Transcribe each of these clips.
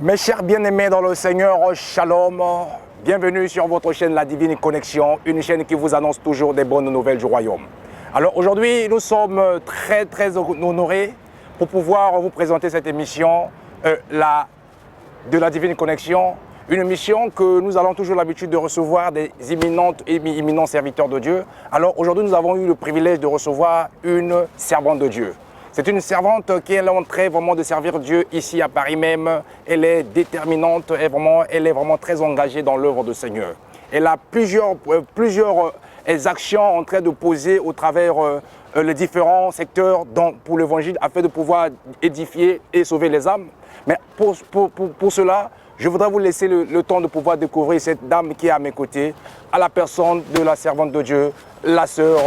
Mes chers bien-aimés dans le Seigneur, Shalom, bienvenue sur votre chaîne La Divine Connexion, une chaîne qui vous annonce toujours des bonnes nouvelles du royaume. Alors aujourd'hui, nous sommes très honorés pour pouvoir vous présenter cette émission de la Divine Connexion, une émission que nous avons toujours l'habitude de recevoir des imminents serviteurs de Dieu. Alors aujourd'hui, nous avons eu le privilège de recevoir une servante de Dieu. C'est une servante qui est en train vraiment de servir Dieu ici à Paris même. Elle est déterminante et elle est vraiment très engagée dans l'œuvre du Seigneur. Elle a plusieurs actions en train de poser au travers les différents secteurs pour l'évangile afin de pouvoir édifier et sauver les âmes. Mais pour cela, je voudrais vous laisser le temps de pouvoir découvrir cette dame qui est à mes côtés, à la personne de la servante de Dieu, la sœur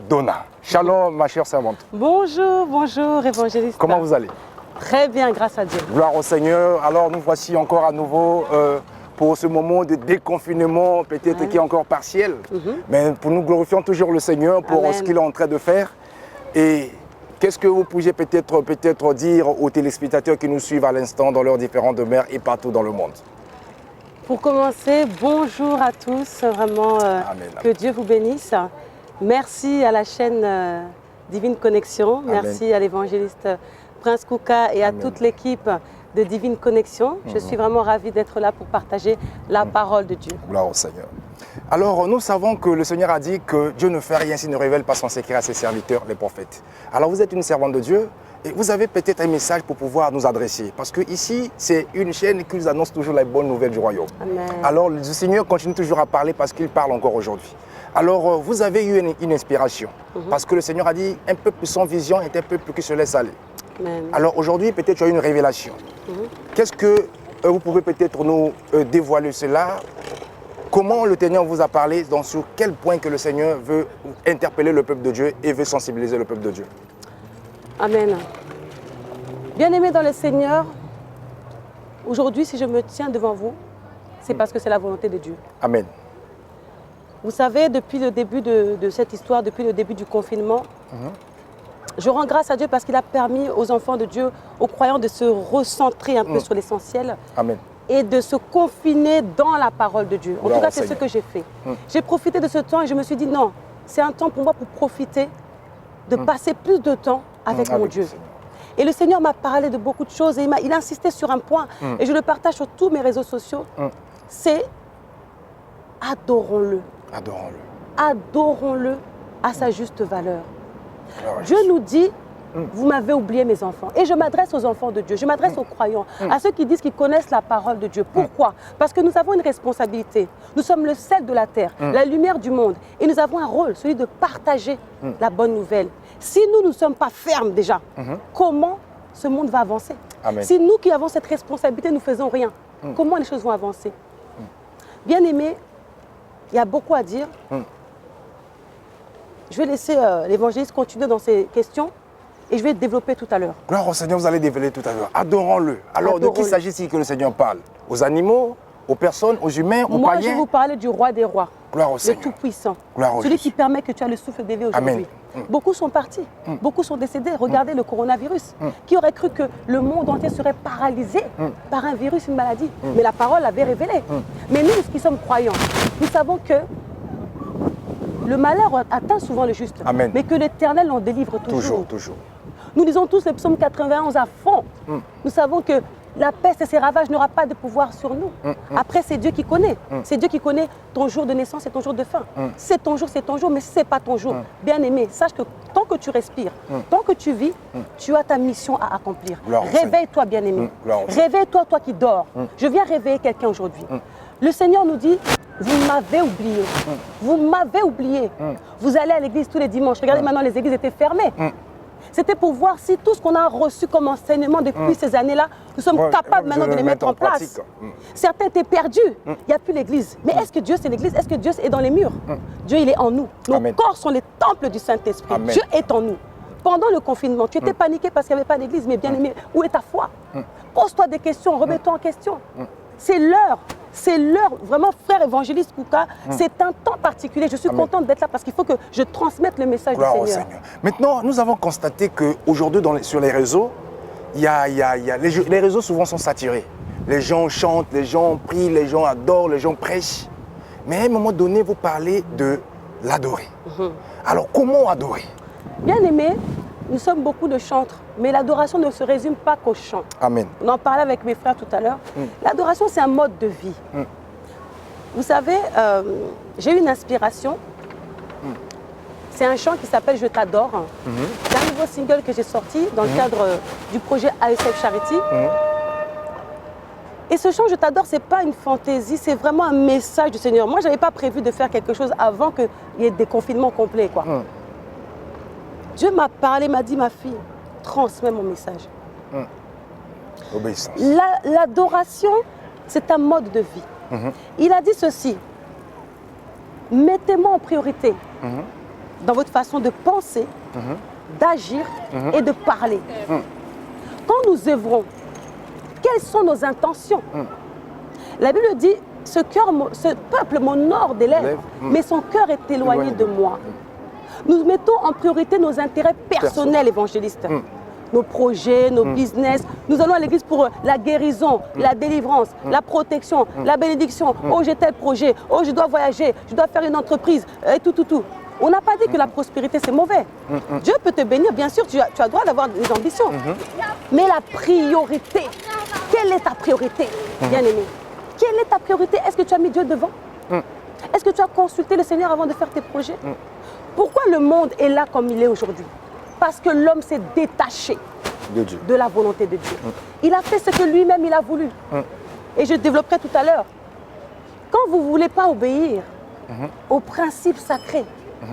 Donna. Shalom, ma chère servante. Bonjour, bonjour, évangéliste. Comment vous allez? Très bien, grâce à Dieu. Gloire au Seigneur. Alors, nous voici encore à nouveau pour ce moment de déconfinement, peut-être qui est encore partiel. Mais nous glorifions toujours le Seigneur pour ce qu'il est en train de faire. Et qu'est-ce que vous pouviez peut-être dire aux téléspectateurs qui nous suivent à l'instant dans leurs différentes demeures et partout dans le monde? Pour commencer, bonjour à tous. Vraiment, que Dieu vous bénisse. Merci à la chaîne Divine Connexion. Amen. Merci à l'évangéliste Prince Kouka et à toute l'équipe de Divine Connexion. Je suis vraiment ravie d'être là pour partager la parole de Dieu. Gloire au Seigneur. Alors, nous savons que le Seigneur a dit que Dieu ne fait rien s'il ne révèle pas son secret à ses serviteurs, les prophètes. Alors, vous êtes une servante de Dieu et vous avez peut-être un message pour pouvoir nous adresser. Parce que ici, c'est une chaîne qui nous annonce toujours les bonnes nouvelles du royaume. Amen. Alors, le Seigneur continue toujours à parler parce qu'il parle encore aujourd'hui. Alors, vous avez eu une inspiration. Parce que le Seigneur a dit, un peuple sans vision est un peuple qui se laisse aller. Amen. Alors, aujourd'hui, peut-être tu as eu une révélation. Qu'est-ce que vous pouvez peut-être nous dévoiler cela? Comment le Seigneur vous a parlé, sur quel point que le Seigneur veut interpeller le peuple de Dieu et veut sensibiliser le peuple de Dieu? Amen. Bien-aimés dans le Seigneur, aujourd'hui, si je me tiens devant vous, c'est parce que c'est la volonté de Dieu. Amen. Vous savez, depuis le début de cette histoire, depuis le début du confinement, je rends grâce à Dieu parce qu'il a permis aux enfants de Dieu, aux croyants, de se recentrer un peu sur l'essentiel. Amen. Et de se confiner dans la parole de Dieu. En tout cas, c'est ce que j'ai fait. J'ai profité de ce temps et je me suis dit, non, c'est un temps pour moi pour profiter, de passer plus de temps avec mon Dieu. Et le Seigneur m'a parlé de beaucoup de choses et il a insisté sur un point, et je le partage sur tous mes réseaux sociaux, c'est adorons-le. Adorons-le. Adorons-le à sa juste valeur. Dieu nous dit, vous m'avez oublié mes enfants. Et je m'adresse aux enfants de Dieu, je m'adresse aux croyants, à ceux qui disent qu'ils connaissent la parole de Dieu. Pourquoi? Parce que nous avons une responsabilité. Nous sommes le sel de la terre, la lumière du monde. Et nous avons un rôle, celui de partager la bonne nouvelle. Si nous ne sommes pas fermes déjà, comment ce monde va avancer? Amen. Si nous qui avons cette responsabilité, nous ne faisons rien, comment les choses vont avancer? Bien aimé, il y a beaucoup à dire. Je vais laisser l'évangéliste continuer dans ses questions et je vais développer tout à l'heure. Gloire au Seigneur, vous allez développer tout à l'heure. Adorons-le. Alors, de qui s'agit-il que le Seigneur parle? Aux animaux, aux personnes, aux humains, aux païens? Moi, je vais vous parler du roi des rois, Gloire au le Seigneur. Tout-Puissant, Gloire au celui Jésus. qui permet que tu aies le souffle de vie aujourd'hui. Beaucoup sont partis, beaucoup sont décédés. Regardez le coronavirus. Qui aurait cru que le monde entier serait paralysé par un virus, une maladie? Mais la parole l'avait révélé. Mais nous qui sommes croyants, nous savons que le malheur atteint souvent le juste, Amen. mais que l'Éternel en délivre toujours. Toujours. Nous lisons tous le psaume 91 à fond. Nous savons que la peste et ses ravages n'aura pas de pouvoir sur nous. Après, c'est Dieu qui connaît. C'est Dieu qui connaît ton jour de naissance et ton jour de fin. C'est ton jour, mais ce n'est pas ton jour. Bien-aimé, sache que tant que tu respires, tant que tu vis, tu as ta mission à accomplir. Réveille-toi, bien-aimé. Réveille-toi, toi qui dors. Je viens réveiller quelqu'un aujourd'hui. Le Seigneur nous dit, vous m'avez oublié. Vous m'avez oublié. Vous allez à l'église tous les dimanches. Regardez, maintenant, les églises étaient fermées. C'était pour voir si tout ce qu'on a reçu comme enseignement depuis ces années-là, nous sommes capables maintenant de les mettre en place. Certains étaient perdus, il n'y a plus l'église. Mais est-ce que Dieu c'est l'église? Est-ce que Dieu est dans les murs? Dieu il est en nous. Nos corps sont les temples du Saint-Esprit. Dieu est en nous. Pendant le confinement, tu étais paniqué parce qu'il n'y avait pas d'église, mais bien aimé, où est ta foi? Pose-toi des questions, remets-toi en question. C'est l'heure. C'est l'heure, vraiment, frère évangéliste Kouka, c'est un temps particulier. Je suis contente d'être là parce qu'il faut que je transmette le message du Seigneur. Maintenant, nous avons constaté qu'aujourd'hui, sur les réseaux, les réseaux souvent sont saturés. Les gens chantent, les gens prient, les gens adorent, les gens prêchent. Mais à un moment donné, vous parlez de l'adorer. Alors, comment adorer? Bien aimé, nous sommes beaucoup de chantres, mais l'adoration ne se résume pas qu'au chant. Amen. On en parlait avec mes frères tout à l'heure. L'adoration, c'est un mode de vie. Vous savez, j'ai eu une inspiration. C'est un chant qui s'appelle « Je t'adore ». C'est un nouveau single que j'ai sorti dans le cadre du projet ASF Charity. Et ce chant « Je t'adore », ce n'est pas une fantaisie, c'est vraiment un message du Seigneur. Moi, je n'avais pas prévu de faire quelque chose avant qu'il y ait des confinements complets, quoi. Dieu m'a parlé, m'a dit « Ma fille, transmets mon message ». Obéissance. L'adoration, c'est un mode de vie. Il a dit ceci, « Mettez-moi en priorité dans votre façon de penser, d'agir et de parler. Quand nous œuvrons, quelles sont nos intentions? La Bible dit, ce peuple m'honore des lèvres, mais son cœur est éloigné de moi. Nous mettons en priorité nos intérêts personnels, évangélistes. Nos projets, nos business. Nous allons à l'église pour la guérison, la délivrance, la protection, la bénédiction. Oh, j'ai tel projet. Oh, je dois voyager. Je dois faire une entreprise. Et tout. On n'a pas dit que la prospérité, c'est mauvais. Dieu peut te bénir, bien sûr, tu as le droit d'avoir des ambitions. Mais la priorité, quelle est ta priorité, bien-aimé? Quelle est ta priorité? Est-ce que tu as mis Dieu devant? Est-ce que tu as consulté le Seigneur avant de faire tes projets? Pourquoi le monde est là comme il est aujourd'hui? Parce que l'homme s'est détaché de la volonté de Dieu. Il a fait ce que lui-même il a voulu. Et je développerai tout à l'heure. Quand vous ne voulez pas obéir aux principes sacrés,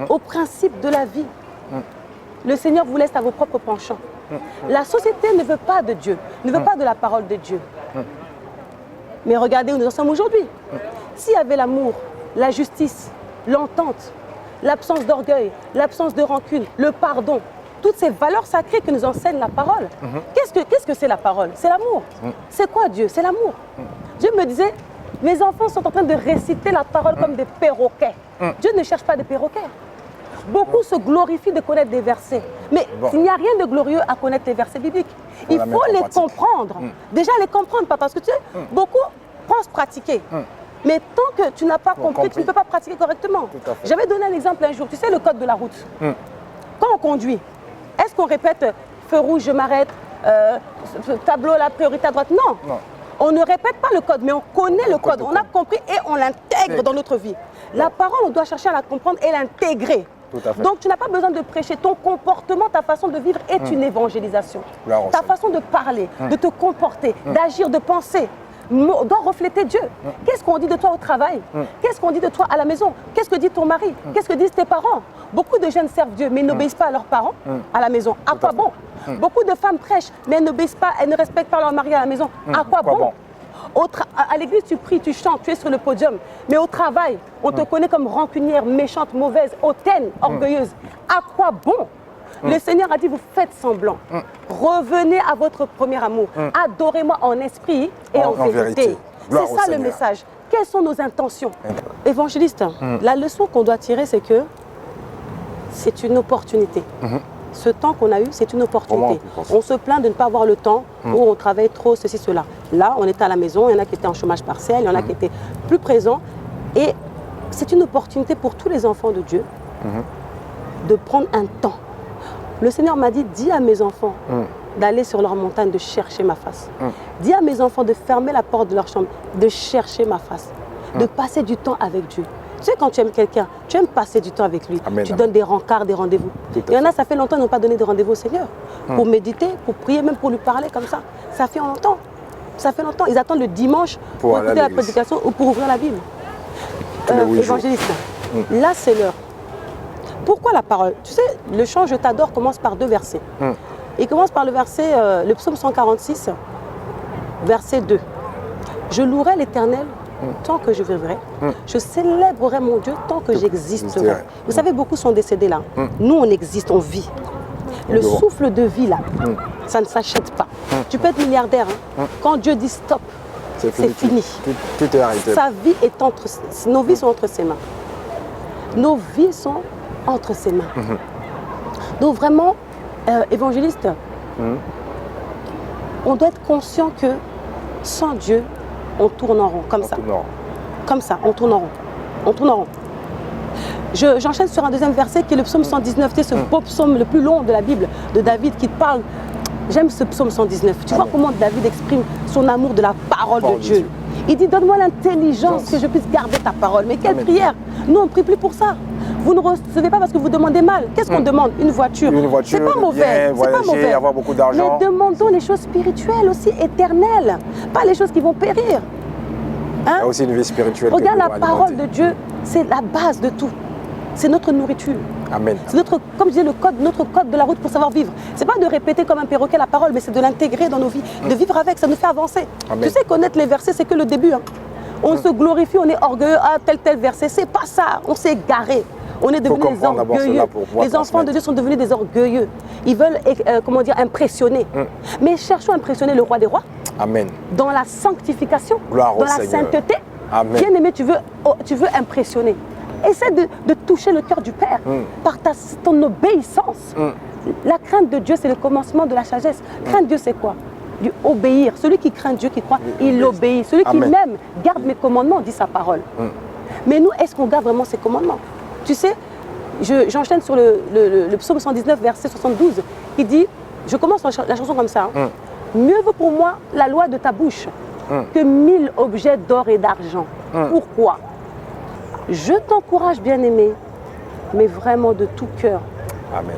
aux principes de la vie, le Seigneur vous laisse à vos propres penchants. La société ne veut pas de Dieu, ne veut pas de la parole de Dieu. Mais regardez où nous en sommes aujourd'hui. S'il y avait l'amour, la justice, l'entente, l'absence d'orgueil, l'absence de rancune, le pardon, toutes ces valeurs sacrées que nous enseigne la parole. Qu'est-ce que c'est la parole? C'est l'amour. C'est quoi Dieu? C'est l'amour. Dieu me disait, mes enfants sont en train de réciter la parole comme des perroquets. Dieu ne cherche pas des perroquets. Beaucoup se glorifient de connaître des versets. Mais il n'y a rien de glorieux à connaître les versets bibliques. Il faut les comprendre. Déjà les comprendre, pas parce que tu sais, beaucoup pensent pratiquer. Mais tant que tu n'as pas compris, tu ne peux pas pratiquer correctement. J'avais donné un exemple un jour. Tu sais le code de la route. Quand on conduit, est-ce qu'on répète feu rouge, je m'arrête, tableau, la priorité à droite? Non. On ne répète pas le code, mais on connaît le code. On a compris et on l'intègre dans notre vie. La parole, on doit chercher à la comprendre et l'intégrer. Donc tu n'as pas besoin de prêcher. Ton comportement, ta façon de vivre est une évangélisation. Ta façon de parler, de te comporter, d'agir, de penser doit refléter Dieu. Qu'est-ce qu'on dit de toi au travail? Qu'est-ce qu'on dit de toi à la maison? Qu'est-ce que dit ton mari? Qu'est-ce que disent tes parents? Beaucoup de jeunes servent Dieu, mais ils n'obéissent pas à leurs parents à la maison. À quoi bon? Beaucoup de femmes prêchent, mais elles n'obéissent pas, elles ne respectent pas leur mari à la maison. À quoi bon? À l'église, tu pries, tu chantes, tu es sur le podium. Mais au travail, on te connaît comme rancunière, méchante, mauvaise, hautaine, orgueilleuse. À quoi bon? Le Seigneur a dit, vous faites semblant. Revenez à votre premier amour. Adorez-moi en esprit et en vérité. C'est ça le message. Quelles sont nos intentions? Évangéliste, la leçon qu'on doit tirer, c'est que c'est une opportunité. Ce temps qu'on a eu, c'est une opportunité. On se plaint de ne pas avoir le temps, où on travaille trop, ceci, cela. Là, on était à la maison, il y en a qui étaient en chômage partiel, il y en a qui étaient plus présents. Et c'est une opportunité pour tous les enfants de Dieu de prendre un temps. Le Seigneur m'a dit, dis à mes enfants d'aller sur leur montagne, de chercher ma face. Dis à mes enfants de fermer la porte de leur chambre, de chercher ma face, de passer du temps avec Dieu. Tu sais, quand tu aimes quelqu'un, tu aimes passer du temps avec lui. Tu donnes des rencarts, des rendez-vous. Il y en a, ça fait longtemps qu'ils n'ont pas donné de rendez-vous au Seigneur. Pour méditer, pour prier, même pour lui parler comme ça. Ça fait longtemps. Ça fait longtemps. Ils attendent le dimanche pour écouter la prédication ou pour ouvrir la Bible. Évangéliste, là c'est l'heure. Pourquoi la parole? Tu sais, le chant « Je t'adore » commence par 2 versets. Il commence par le verset, le psaume 146, verset 2. Je louerai l'Éternel tant que je vivrai. Je célébrerai mon Dieu tant que j'existerai. Vous savez, beaucoup sont décédés là. Nous, on existe, on vit. Le souffle de vie là, ça ne s'achète pas. Tu peux être milliardaire. Quand Dieu dit stop, c'est fini. Tout est arrêté. Sa vie est nos vies sont entre ses mains. Nos vies sont entre ses mains. Donc vraiment, évangéliste, On doit être conscient que sans Dieu, on tourne en rond, comme ça. Comme ça, on tourne en rond. On tourne en rond. J'enchaîne sur un deuxième verset qui est le psaume 119, c'est ce beau psaume le plus long de la Bible de David qui te parle. J'aime ce psaume 119. Tu vois comment David exprime son amour de la parole de Dieu. Il dit, donne-moi l'intelligence que je puisse garder ta parole. Mais quelle prière! Nous, on ne prie plus pour ça. Vous ne recevez pas parce que vous demandez mal. Qu'est-ce qu'on demande? Une voiture. C'est pas mauvais. C'est pas mauvais. Avoir beaucoup d'argent. Mais demandons les choses spirituelles aussi, éternelles. Pas les choses qui vont périr. Hein? Il y a aussi une vie spirituelle. Regarde, la parole de Dieu, c'est la base de tout. C'est notre nourriture. Amen. C'est notre, comme je disais, notre code de la route pour savoir vivre. C'est pas de répéter comme un perroquet la parole, mais c'est de l'intégrer dans nos vies, de vivre avec, ça nous fait avancer. Amen. Tu sais, connaître les versets, c'est que le début. Hein. On se glorifie, on est orgueilleux, ah, tel verset. C'est pas ça, on s'est égaré. On est devenus des orgueilleux. Les enfants de Dieu sont devenus des orgueilleux. Ils veulent, comment dire, impressionner. Mais cherchons à impressionner le roi des rois. Amen. Dans la sanctification, gloire dans la sainteté. Amen. Bien aimé, tu veux impressionner. Essaie de toucher le cœur du Père par ton obéissance. La crainte de Dieu, c'est le commencement de la sagesse. Crainte Dieu, c'est quoi? Obéir. Celui qui craint Dieu, qui croit, il obéit. Celui qui m'aime, garde mes commandements, dit sa parole. Mais nous, est-ce qu'on garde vraiment ses commandements? Tu sais, j'enchaîne sur le psaume 119, verset 72, qui dit, je commence la chanson comme ça, hein, mieux vaut pour moi la loi de ta bouche que 1000 objets d'or et d'argent. Pourquoi? Je t'encourage, bien-aimé, mais vraiment de tout cœur. Amen.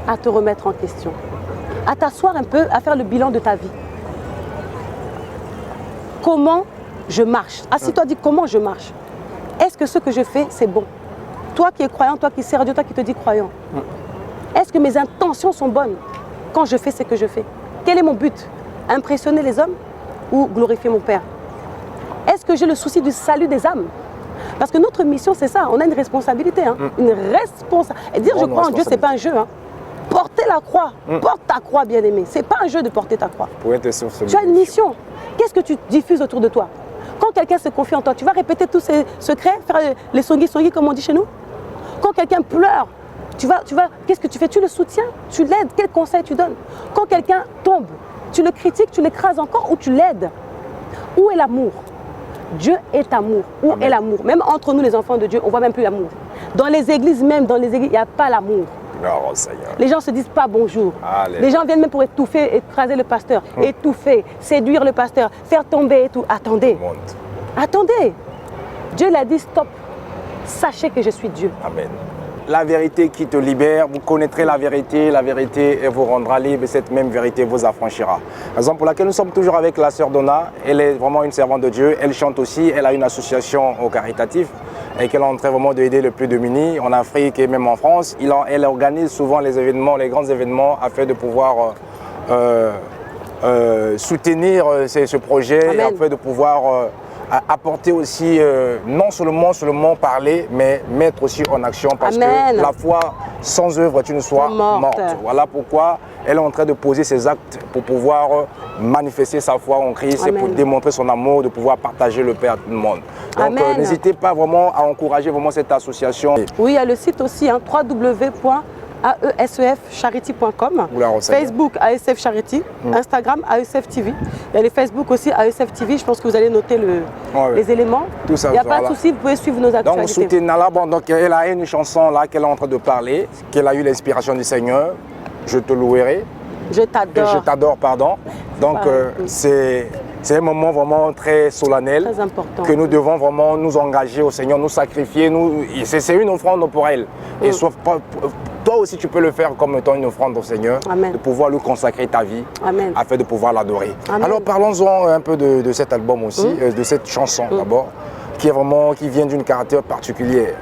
À te remettre en question, à t'asseoir un peu, à faire le bilan de ta vie. Comment je marche? Assis-toi, dis comment je marche. Est-ce que ce que je fais, c'est bon? Toi qui es croyant, toi qui sers Dieu, toi qui te dis croyant. Est-ce que mes intentions sont bonnes quand je fais ce que je fais? Quel est mon but? Impressionner les hommes ou glorifier mon Père? Est-ce que j'ai le souci du salut des âmes? Parce que notre mission, c'est ça. On a une responsabilité. Hein? Une responsabilité. Et dire je crois en Dieu, ce n'est pas un jeu. Hein? Porter la croix. Porte ta croix, bien-aimé. Ce n'est pas un jeu de porter ta croix. Tu as une mission. Qu'est-ce que tu diffuses autour de toi? Quand quelqu'un se confie en toi, tu vas répéter tous ses secrets, faire les songi comme on dit chez nous? Quand quelqu'un pleure, qu'est-ce que tu fais? Tu le soutiens? Tu l'aides? Quel conseil tu donnes? Quand quelqu'un tombe, tu le critiques, tu l'écrases encore ou tu l'aides? Où est l'amour? Dieu est amour. Où est l'amour? Même entre nous, les enfants de Dieu, on ne voit même plus l'amour. Dans les églises, il n'y a pas l'amour. Oh, Seigneur. Les gens ne se disent pas bonjour. Allez. Les gens viennent même pour étouffer, écraser le pasteur, étouffer, séduire le pasteur, faire tomber et tout. Attendez. Attendez. Dieu l'a dit, stop. Sachez que je suis Dieu. Amen. La vérité qui te libère, vous connaîtrez la vérité vous rendra libre et cette même vérité vous affranchira. Raison pour laquelle nous sommes toujours avec la sœur Donna. Elle est vraiment une servante de Dieu. Elle chante aussi. Elle a une association au caritatif et qu'elle est en train vraiment d'aider les plus démunis en Afrique et même en France. Elle organise souvent les événements, les grands événements afin de pouvoir soutenir ce projet, et afin de pouvoir apporter aussi, non seulement parler, mais mettre aussi en action parce que la foi sans œuvre, tu ne sois morte. Voilà pourquoi elle est en train de poser ses actes pour pouvoir manifester sa foi en Christ et pour démontrer son amour, de pouvoir partager le Père à tout le monde. Donc n'hésitez pas vraiment à encourager vraiment cette association. Oui, il y a le site aussi, hein, www.aesfcharity.com, Facebook AESF Charity, Instagram AESF TV. Il y a les Facebook aussi AESF TV, je pense que vous allez noter les éléments. Tout ça, il n'y a pas de souci, vous pouvez suivre nos actualités. Donc soutenez Nala, donc elle a une chanson là qu'elle est en train de parler, qu'elle a eu l'inspiration du Seigneur, Je te louerai. Je t'adore. Je t'adore, pardon. Donc c'est un moment vraiment très solennel, très important, que nous devons vraiment nous engager au Seigneur, nous sacrifier. C'est une offrande pour elle. Et toi aussi, tu peux le faire comme étant une offrande au Seigneur, de pouvoir lui consacrer ta vie, afin de pouvoir l'adorer. Alors parlons-en un peu de cet album aussi, de cette chanson d'abord, qui vient d'une caractère particulière,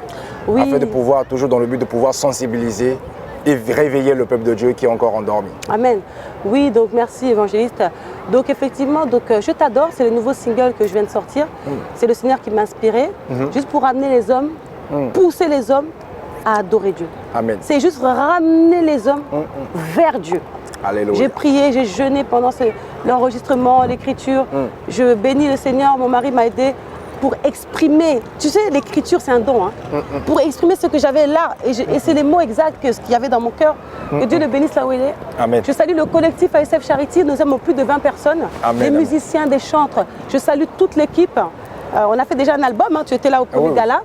afin de pouvoir, toujours dans le but de pouvoir sensibiliser et réveiller le peuple de Dieu qui est encore endormi. Amen. Oui, donc merci évangéliste. Donc effectivement, Je t'adore, c'est le nouveau single que je viens de sortir. C'est le Seigneur qui m'a inspiré, juste pour amener les hommes, pousser les hommes à adorer Dieu. Amen. C'est juste ramener les hommes vers Dieu. Alléluia. J'ai prié, j'ai jeûné pendant l'enregistrement, l'écriture. Je bénis le Seigneur, mon mari m'a aidé. pour exprimer, tu sais, l'écriture c'est un don, hein, pour exprimer ce que j'avais là, et c'est les mots exacts que ce qu'il y avait dans mon cœur. Que Dieu le bénisse là où il est. Amen. Je salue le collectif ASF Charity, nous sommes plus de 20 personnes, Amen, des amen. musiciens, des chantres. Je salue toute l'équipe. On a fait déjà un album, hein, tu étais là au premier gala.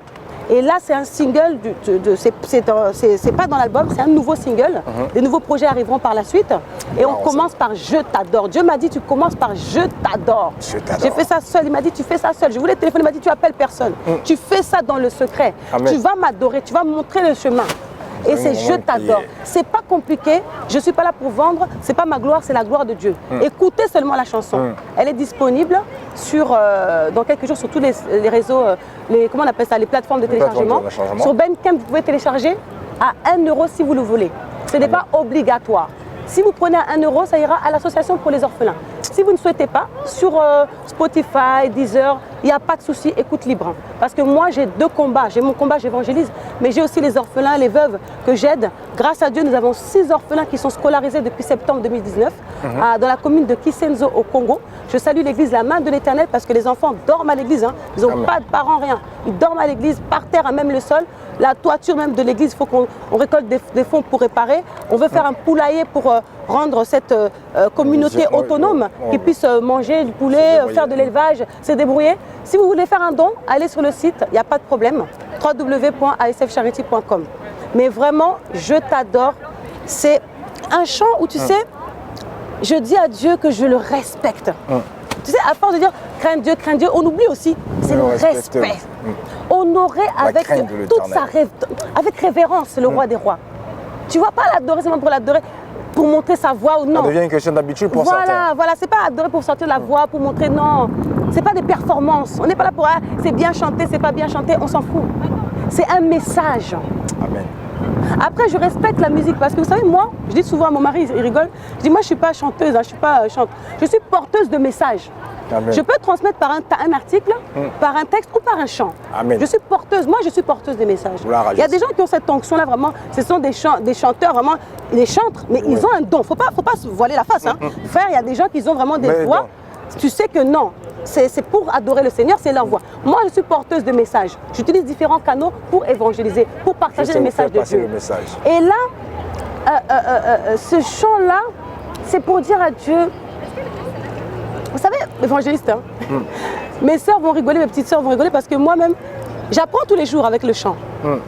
Et là, c'est un single, c'est pas dans l'album, c'est un nouveau single. Des nouveaux projets arriveront par la suite. Et on commence par Je t'adore. Dieu m'a dit, tu commences par Je t'adore. J'ai fait ça seul. Il m'a dit, tu fais ça seul. Je voulais téléphoner, il m'a dit, tu appelles personne. Tu fais ça dans le secret. Amen. Tu vas m'adorer, tu vas me montrer le chemin. Et c'est Je t'adore. C'est pas compliqué. Je suis pas là pour vendre. C'est pas ma gloire, c'est la gloire de Dieu. Écoutez seulement la chanson. Elle est disponible sur, dans quelques jours sur tous les réseaux, comment on appelle ça, les plateformes de téléchargement. Sur Bandcamp, vous pouvez télécharger à 1 € si vous le voulez. Ce n'est pas obligatoire. Si vous prenez à 1 €, ça ira à l'association pour les orphelins. Si vous ne souhaitez pas, sur Spotify, Deezer, il n'y a pas de souci, écoute libre. Parce que moi, j'ai deux combats. J'ai mon combat, j'évangélise, mais j'ai aussi les orphelins, les veuves que j'aide. Grâce à Dieu, nous avons 6 orphelins qui sont scolarisés depuis septembre 2019 dans la commune de Kisenzo au Congo. Je salue l'église La Main de l'Éternel parce que les enfants dorment à l'église. Hein. Ils n'ont pas de parents, rien. Ils dorment à l'église, par terre, à même le sol. La toiture même de l'église, il faut qu'on récolte des fonds pour réparer. On veut faire un poulailler pour rendre cette communauté autonome, qui puisse manger du poulet, faire de l'élevage, se débrouiller. Si vous voulez faire un don, allez sur le site, il n'y a pas de problème, www.asfcharity.com. Mais vraiment, Je t'adore, c'est un chant où tu sais, je dis à Dieu que je le respecte. Tu sais, à force de dire crains Dieu, on oublie aussi, c'est le respect. Honorer avec toute avec révérence le roi des rois. Tu ne vas pas l'adorer seulement pour l'adorer, pour montrer sa voix ou non. Ça devient une question d'habitude pour certains. Voilà, c'est pas adorer pour sortir la voix, pour montrer, non. C'est pas des performances. On n'est pas là pour, c'est bien chanté, c'est pas bien chanté, on s'en fout. C'est un message. Amen. Après, je respecte la musique parce que vous savez, moi, je dis souvent à mon mari, il rigole, je dis, moi, je ne suis pas chanteuse, je suis pas chante. Je suis porteuse de messages. Amen. Je peux transmettre par un article, par un texte ou par un chant. Amen. Je suis porteuse, moi, je suis porteuse de messages. Il y a des gens qui ont cette onction-là, vraiment, ce sont des chanteurs, vraiment, des chantres, mais ils ont un don. Faut pas se voiler la face. Hein. Frère, il y a des gens qui ont vraiment des voix. Tu sais que non, c'est pour adorer le Seigneur, c'est leur voix. Moi, je suis porteuse de messages. J'utilise différents canaux pour évangéliser, pour partager les messages de Dieu. Et là, ce chant-là, c'est pour dire à Dieu, vous savez, évangéliste, hein, mes sœurs vont rigoler, mes petites sœurs vont rigoler parce que moi-même, j'apprends tous les jours avec le chant.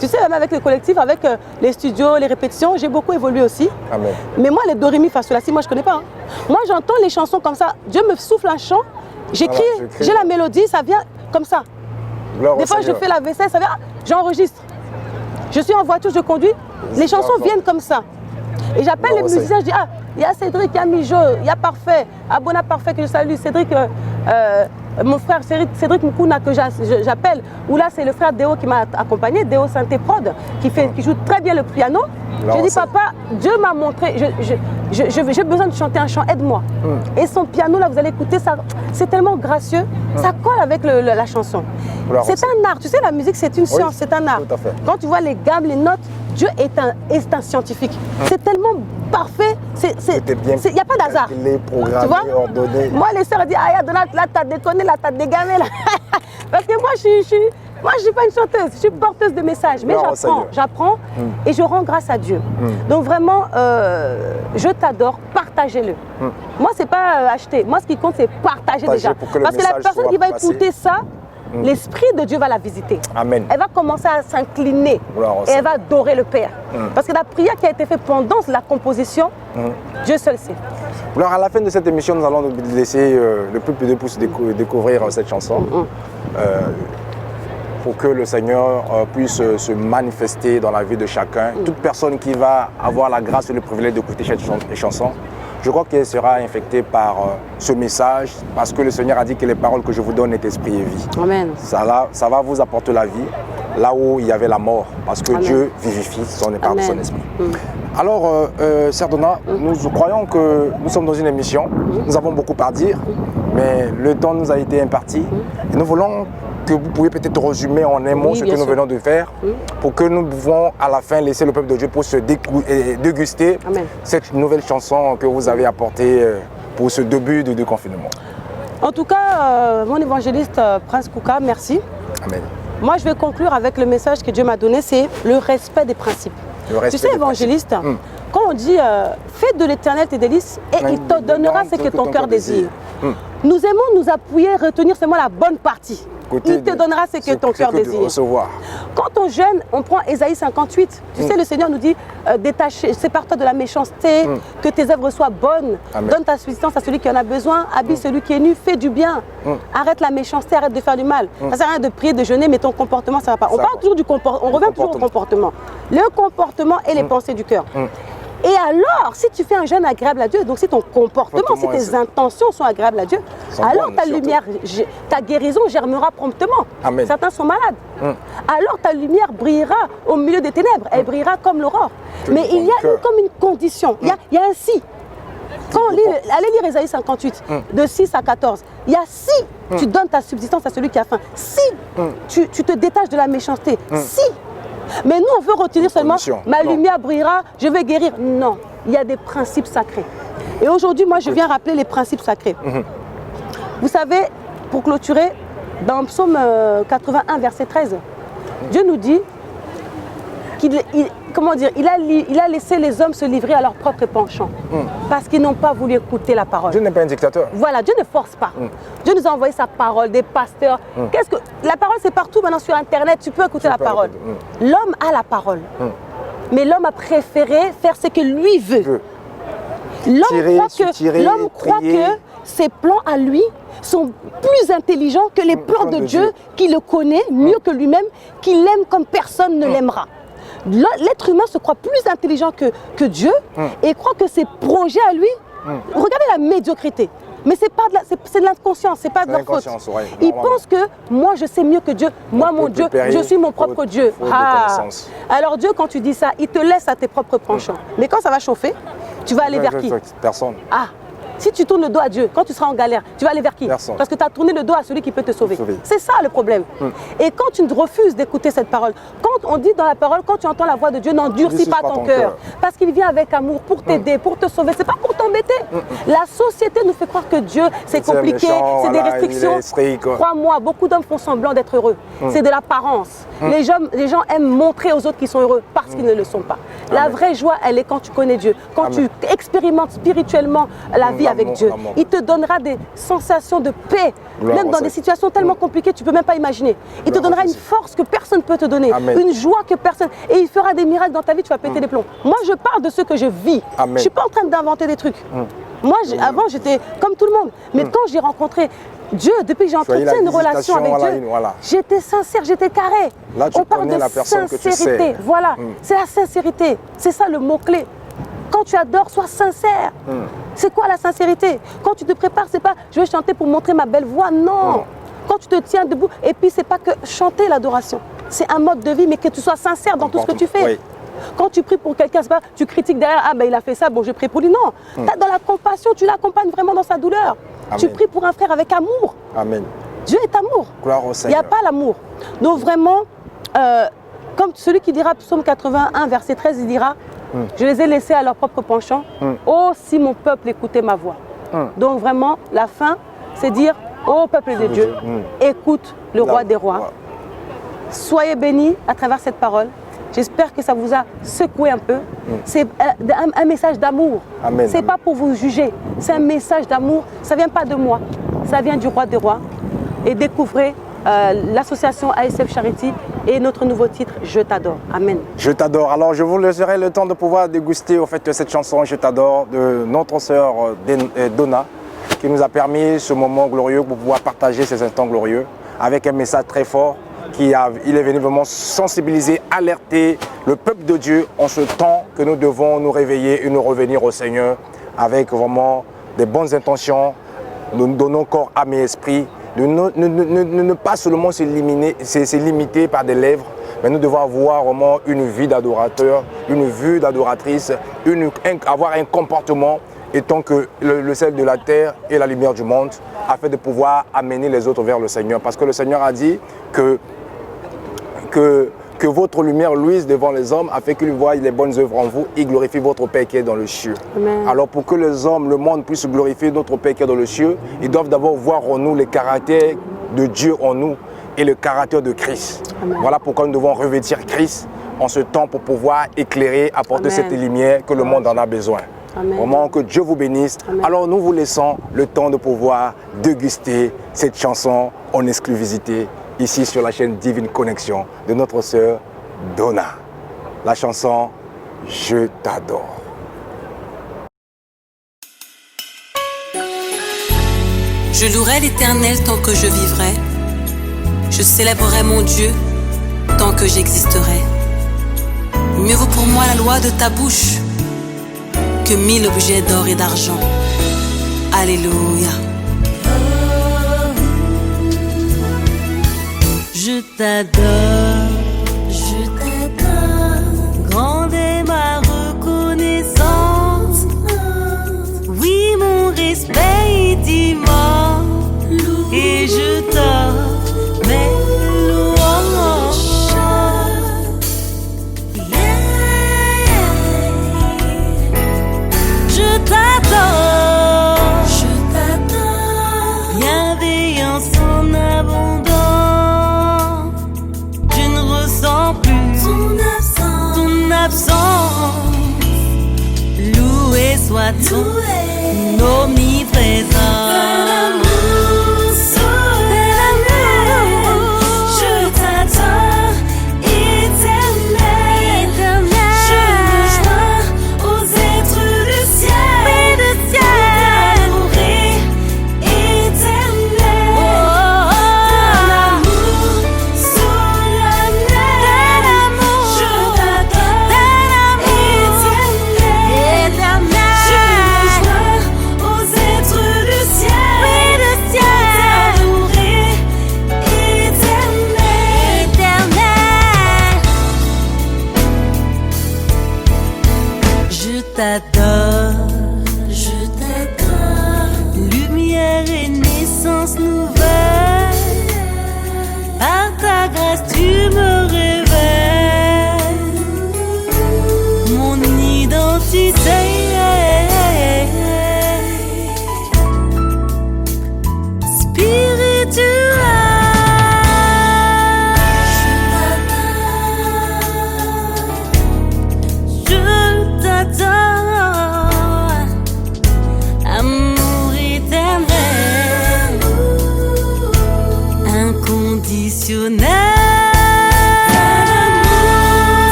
Tu sais, même avec le collectif, avec les studios, les répétitions, j'ai beaucoup évolué aussi. Amen. Mais moi, les do, ré, mi, fa, sol, la, si, moi, je ne connais pas. Hein. Moi, j'entends les chansons comme ça. Dieu me souffle un chant, j'écris, j'ai la mélodie, ça vient comme ça. Des fois, je fais la vaisselle, ça vient, j'enregistre. Je suis en voiture, je conduis, les chansons viennent comme ça. Et j'appelle les musiciens, je dis, il y a Cédric, il y a Mijo, il y a Parfait, Abona Parfait que je salue, Cédric, mon frère Cédric Moukouna que j'appelle, ou là c'est le frère Déo qui m'a accompagné, Déo Saint-Prod, qui joue très bien le piano. Je dis, papa, Dieu m'a montré, j'ai besoin de chanter un chant, aide-moi. Et son piano, là, vous allez écouter, c'est tellement gracieux, ça colle avec la chanson. C'est un art, tu sais, la musique, c'est une science, c'est un art. Quand tu vois les gammes, les notes, Dieu est un scientifique. C'est tellement parfait, il n'y a pas d'hasard. Tu vois, ordonné. Moi, les sœurs disent, ah, Donat, là, t'as déconné, là, t'as dégamé, là. Parce que moi, je suis pas une chanteuse, je suis porteuse de messages. Mais j'apprends et je rends grâce à Dieu. Donc vraiment, je t'adore, partagez-le. Moi, c'est pas acheter. Moi, ce qui compte, c'est partager déjà. Parce que la personne qui va écouter ça, l'Esprit de Dieu va la visiter. Amen. Elle va commencer à s'incliner et elle va adorer le Père. Parce que la prière qui a été faite pendant la composition, Dieu seul sait. Alors à la fin de cette émission, nous allons laisser le peuple de pouce découvrir cette chanson. Pour que le Seigneur puisse se manifester dans la vie de chacun. Toute personne qui va avoir la grâce et le privilège d'écouter cette chanson, je crois qu'elle sera infectée par ce message, parce que le Seigneur a dit que les paroles que je vous donne est esprit et vie. Amen. Ça va vous apporter la vie, là où il y avait la mort, parce que Dieu vivifie par son esprit. Alors, Sœur Donna, nous croyons que nous sommes dans une émission, nous avons beaucoup à dire, mais le temps nous a été imparti. Et nous voulons que vous pouvez peut-être résumer en un mot ce que nous venons de faire, pour que nous pouvons à la fin laisser le peuple de Dieu pour se déguster cette nouvelle chanson que vous avez apportée pour ce début de confinement. En tout cas, mon évangéliste Prince Kouka, merci. Amen. Moi, je vais conclure avec le message que Dieu m'a donné, c'est le respect des principes. Tu sais, évangéliste, quand on dit fais de l'Éternel tes délices et il te donnera ce que ton cœur désire. Nous aimons nous appuyer, retenir seulement la bonne partie. Il te donnera ce que ton cœur désire. Quand on jeûne, on prend Ésaïe 58. Tu sais, le Seigneur nous dit sépare-toi de la méchanceté, que tes œuvres soient bonnes. Amen. Donne ta subsistance à celui qui en a besoin, habille celui qui est nu, fais du bien. Arrête la méchanceté, arrête de faire du mal. Ça ne sert à rien de prier, de jeûner, mais ton comportement, ça ne va pas. On parle toujours du comportement, on revient toujours au comportement. Le comportement et les pensées du cœur. Et alors, si tu fais un jeûne agréable à Dieu, donc si ton comportement, si tes intentions sont agréables à Dieu, alors ta lumière, ta guérison germera promptement. Amen. Certains sont malades. Alors ta lumière brillera au milieu des ténèbres, elle brillera comme l'aurore. Mais il y a comme une condition, il y a un si. Quand on lit, allez lire Ésaïe 58, de 6 à 14, il y a si tu donnes ta subsistance à celui qui a faim, si tu te détaches de la méchanceté, si. Mais nous, on veut retenir seulement ma lumière brillera, je vais guérir. Non, il y a des principes sacrés. Et aujourd'hui, moi, je viens rappeler les principes sacrés. Vous savez, pour clôturer, dans Psaume 81, verset 13, Dieu nous dit qu'il a laissé les hommes se livrer à leur propre penchant parce qu'ils n'ont pas voulu écouter la parole. Dieu n'est pas un dictateur. Voilà, Dieu ne force pas. Dieu nous a envoyé sa parole, des pasteurs. La parole, c'est partout maintenant sur Internet, tu peux écouter la parole. L'homme a la parole, mais l'homme a préféré faire ce que lui veut. L'homme croit que ses plans à lui sont plus intelligents que les plans de Dieu, qui le connaît mieux que lui-même, qui l'aime comme personne ne l'aimera. L'être humain se croit plus intelligent que Dieu et croit que ses projets à lui, regardez la médiocrité, mais c'est de l'inconscience, c'est pas de leur faute. Ouais, il pense que moi je sais mieux que Dieu, moi mon Dieu, je suis mon propre Dieu. Alors Dieu, quand tu dis ça, il te laisse à tes propres penchants. Mais quand ça va chauffer, tu vas aller vers qui? Personne. Si tu tournes le dos à Dieu, quand tu seras en galère, tu vas aller vers qui? Personne. Parce que tu as tourné le dos à celui qui peut te sauver. C'est ça le problème. Et quand tu refuses d'écouter cette parole, quand on dit dans la parole, quand tu entends la voix de Dieu, n'endurcis pas ton cœur. Parce qu'il vient avec amour pour t'aider, pour te sauver. C'est pas pour t'embêter. La société nous fait croire que Dieu, c'est compliqué, c'est des restrictions. Crois-moi, beaucoup d'hommes font semblant d'être heureux. C'est de l'apparence. Les gens aiment montrer aux autres qu'ils sont heureux parce qu'ils ne le sont pas. La vraie joie, elle est quand tu connais Dieu, quand tu expérimentes spirituellement la vie avec Dieu. Il te donnera des sensations de paix, même dans des situations tellement compliquées, tu ne peux même pas imaginer. Il te donnera une force que personne ne peut te donner, une joie que personne... Et il fera des miracles dans ta vie, tu vas péter les plombs. Moi, je parle de ce que je vis. Je ne suis pas en train d'inventer des trucs. Moi, avant, j'étais comme tout le monde. Mais quand j'ai rencontré Dieu, depuis que j'ai entretenu une relation avec Dieu, j'étais sincère, j'étais carré. Là, tu connais la personne que tu sais. Voilà, c'est la sincérité. C'est ça le mot-clé. Quand tu adores, sois sincère. C'est quoi la sincérité? Quand tu te prépares, c'est pas je vais chanter pour montrer ma belle voix. Non. Quand tu te tiens debout, et puis c'est pas que chanter l'adoration. C'est un mode de vie, mais que tu sois sincère dans tout ce que tu fais. Quand tu pries pour quelqu'un, c'est pas tu critiques derrière, ah ben il a fait ça, bon je prie pour lui. Non. Dans la compassion, tu l'accompagnes vraiment dans sa douleur. Amen. Tu pries pour un frère avec amour. Amen. Dieu est amour. Gloire au Seigneur. Il n'y a pas l'amour. Donc vraiment, comme celui qui dira, Psaume 81, verset 13, il dira, je les ai laissés à leur propre penchant. Oh, si mon peuple écoutait ma voix. Donc vraiment, la fin, c'est dire, oh peuple de Dieu, écoute le roi des rois. Soyez bénis à travers cette parole. J'espère que ça vous a secoué un peu. C'est un message d'amour. Ce n'est pas pour vous juger. C'est un message d'amour. Ça ne vient pas de moi. Ça vient du roi des rois. Et découvrez l'association ASF Charity et notre nouveau titre « Je t'adore ». Amen. Je t'adore. Alors, je vous laisserai le temps de pouvoir déguster au fait, cette chanson « Je t'adore » de notre sœur Donna, qui nous a permis ce moment glorieux pour pouvoir partager ces instants glorieux avec un message très fort. Il est venu vraiment sensibiliser, alerter le peuple de Dieu en ce temps que nous devons nous réveiller et nous revenir au Seigneur avec vraiment des bonnes intentions, nous donnons corps, âme et esprit, ne pas seulement se limiter par des lèvres, mais nous devons avoir vraiment une vie d'adorateur, une vue d'adoratrice, avoir un comportement étant que le sel de la terre et la lumière du monde, afin de pouvoir amener les autres vers le Seigneur. Parce que le Seigneur a dit que que votre lumière luise devant les hommes afin qu'ils voient les bonnes œuvres en vous et glorifient votre Père qui est dans le cieux. Amen. Alors pour que les hommes, le monde puisse glorifier notre Père qui est dans le cieux, ils doivent d'abord voir en nous les caractères de Dieu en nous et le caractère de Christ. Amen. Voilà pourquoi nous devons revêtir Christ en ce temps pour pouvoir éclairer, apporter Amen. cette lumière que le monde en a besoin. Amen. Vraiment que Dieu vous bénisse. Amen. Alors nous vous laissons le temps de pouvoir déguster cette chanson en exclusivité ici sur la chaîne Divine Connexion de notre sœur Donna. La chanson « Je t'adore ». Je louerai l'Éternel tant que je vivrai. Je célébrerai mon Dieu tant que j'existerai. Mieux vaut pour moi la loi de ta bouche que 1000 objets d'or et d'argent. Alléluia. Je t'adore, grande est ma reconnaissance. Oui, mon respect est immense et je t'offre mes louanges. Je t'adore, bienveillance en abondance. Je ne ressens plus ton absence. Loué soit ton omniprésence. Je t'adore, lumière et naissance nouvelle. Par ta grâce tu me révèles mon identité.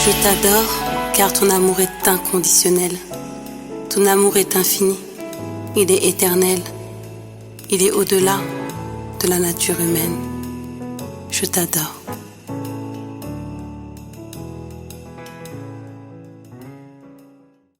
Je t'adore car ton amour est inconditionnel. Ton amour est infini, il est éternel, il est au-delà de la nature humaine. je t'adore.